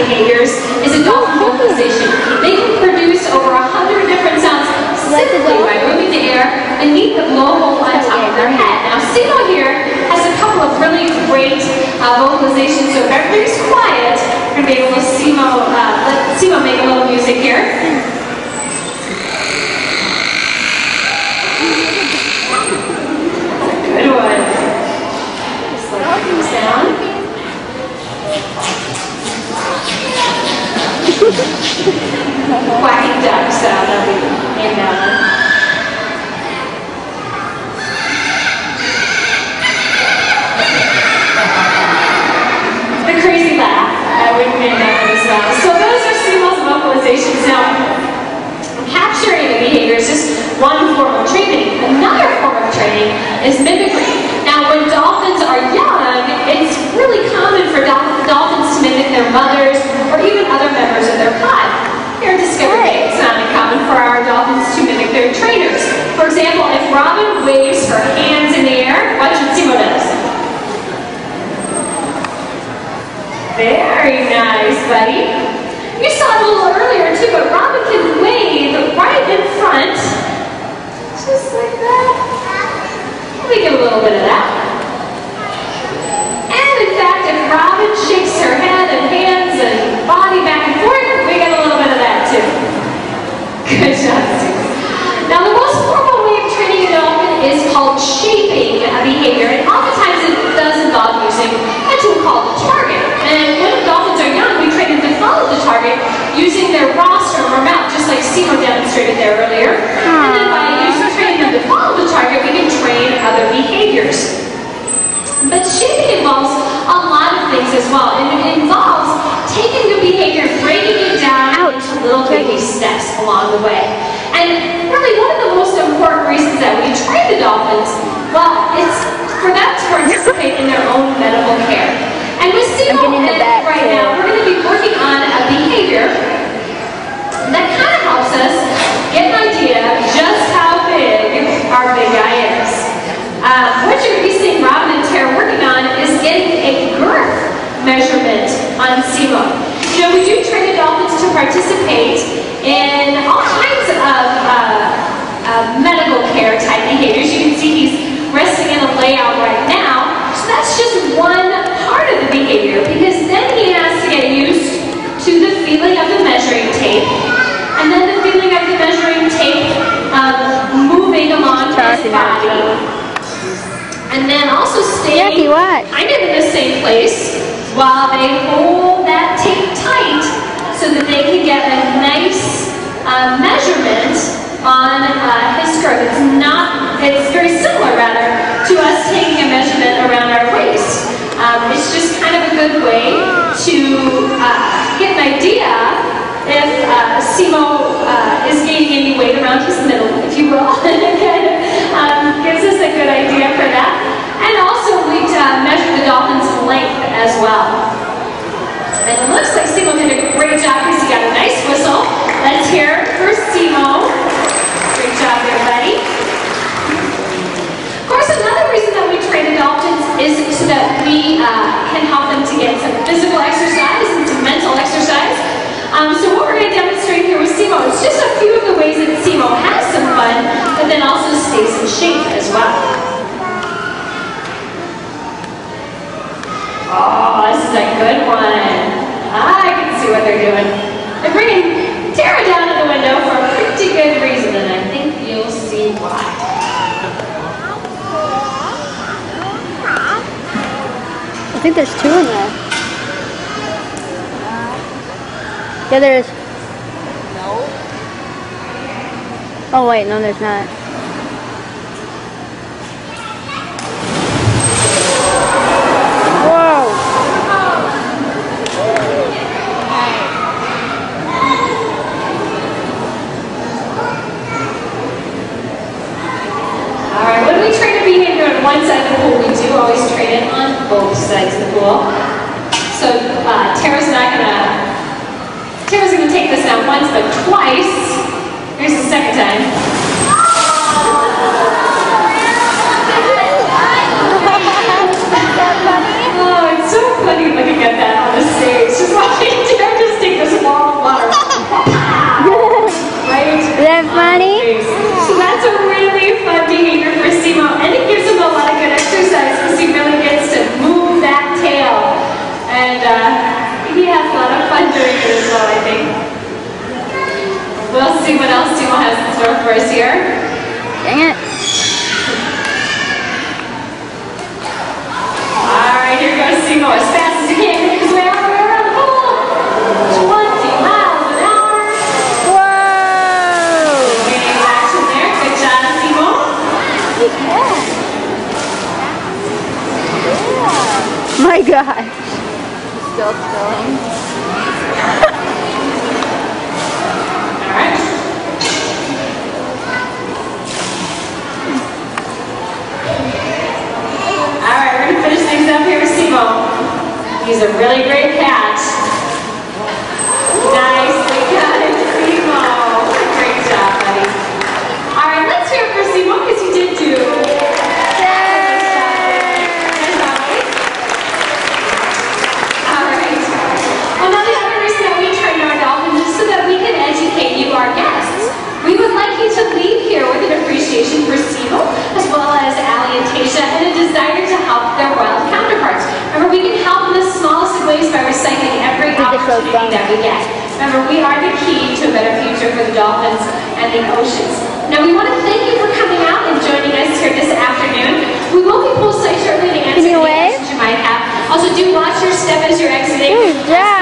behaviors is a dolphin vocalization. They can produce over 100 different sounds simply by moving the air and meet the blowhole on top of their head. Now, Simo here has a couple of really great vocalizations, so if everybody's quiet, we're going to be able to let Simo make a little music here. Good one. Just let things down. Quacking duck sound that we named down. The crazy laugh. I would name that as well. So those are Simo's vocalizations. Now, capturing a behavior is just one form of training. Another form of training is mimicry. Now, when dolphins are young, it's really common for dolphins to mimic their mothers or even other members of their pod. Here at Discovery Bay, it's not uncommon for our dolphins to mimic their trainers. For example, if Robin waves her hands in the air, watch what Simo does. Very nice, buddy. You saw it a little earlier too, but Robin can wave right in front, just like that. Let me get a little bit of that. And in fact, if Robin shakes her head and hands and body back and forth, we get a little bit of that too. Good job, Susan. Now, the most formal way of training a dolphin is called shaping a behavior, and oftentimes it does involve using a tool called the target. And when dolphins are young, we train them to follow the target using their rostrum or mouth, just like Simo demonstrated there earlier. And then by training them to follow the target, we can train other behaviors. But shaping involves a lot of things as well. And it involves taking the behavior and breaking it down into little baby steps along the way. And really one of the most important reasons that we train the dolphins, well, it's for them to participate in their own medical care. And with Simo right now, we're going to be working on a behavior that kind of helps us get an idea of just how big our big guy is. What you're going to be seeing Robin and Tara working on is getting a girth measurement on Simo. You know, we do train the dolphins to participate in all kinds of medical care type behaviors. You can see he's resting in a layout right now. So that's just one part of the behavior, because then he has to get used to the feeling of the measuring tape, and then the feeling of the measuring tape moving along his body, and then also staying kind of in the same place while they hold that tape tight so that they can get a nice measurement on his skirt. It's very similar rather to us taking a measurement around our waist. It's just kind of a good way to get an idea if Simo is gaining any weight around his middle, if you will. It kind of gives us a good idea for that. And also we measure the dolphin's length as well. And it looks like Simo did a great job because he got a nice whistle. Let's hear it for Simo. Great job there, buddy. Of course, another reason that we train the dolphins is so that we can help them to get some physical exercise and some mental exercise. So what we're going to demonstrate here with Simo is just a few of the ways that Simo has some fun, but then also stays in shape as well. Oh, this is a good one. I can see what they're doing. They're bringing Tara down to the window for a pretty good reason, and I think you'll see why. I think there's two in there. Yeah, there is. No. Oh wait, no, there's not. Whoa! Alright, when we train a behavior on one side of the pool, we do always train it on both sides of the pool. So Tara's going to take this not once but twice. Here's the second time. He has a lot of fun doing it as well, I think. We'll see what else Simo has in store for us here. Dang it. Alright, here goes Simo as fast as he can. Make his way all the way around the pool. 20 miles an hour. Whoa! Gaining action there. Good job, Simo. My gosh. Still spilling. Alright. Alright, we're going to finish things up here with Simo. He's a really great catch. Nicely done, Simo. Great job, buddy. Alright, let's hear it for Simo because you did do. Alright. Well, now the other reason that we train our dolphins is so that we can educate you, our guests. We would like you to leave here with an appreciation for Simo, as well as Allie and Tasha, and a desire to help their wild counterparts. Remember, we can help in the smallest of ways by recycling every opportunity that we get. Remember, we are the key to a better future for the dolphins and the oceans. Now, we want to thank you for coming out and joining us here this afternoon. We will be poolside shortly to answer any questions you might have. Also, do watch your step as you're exiting. Good job.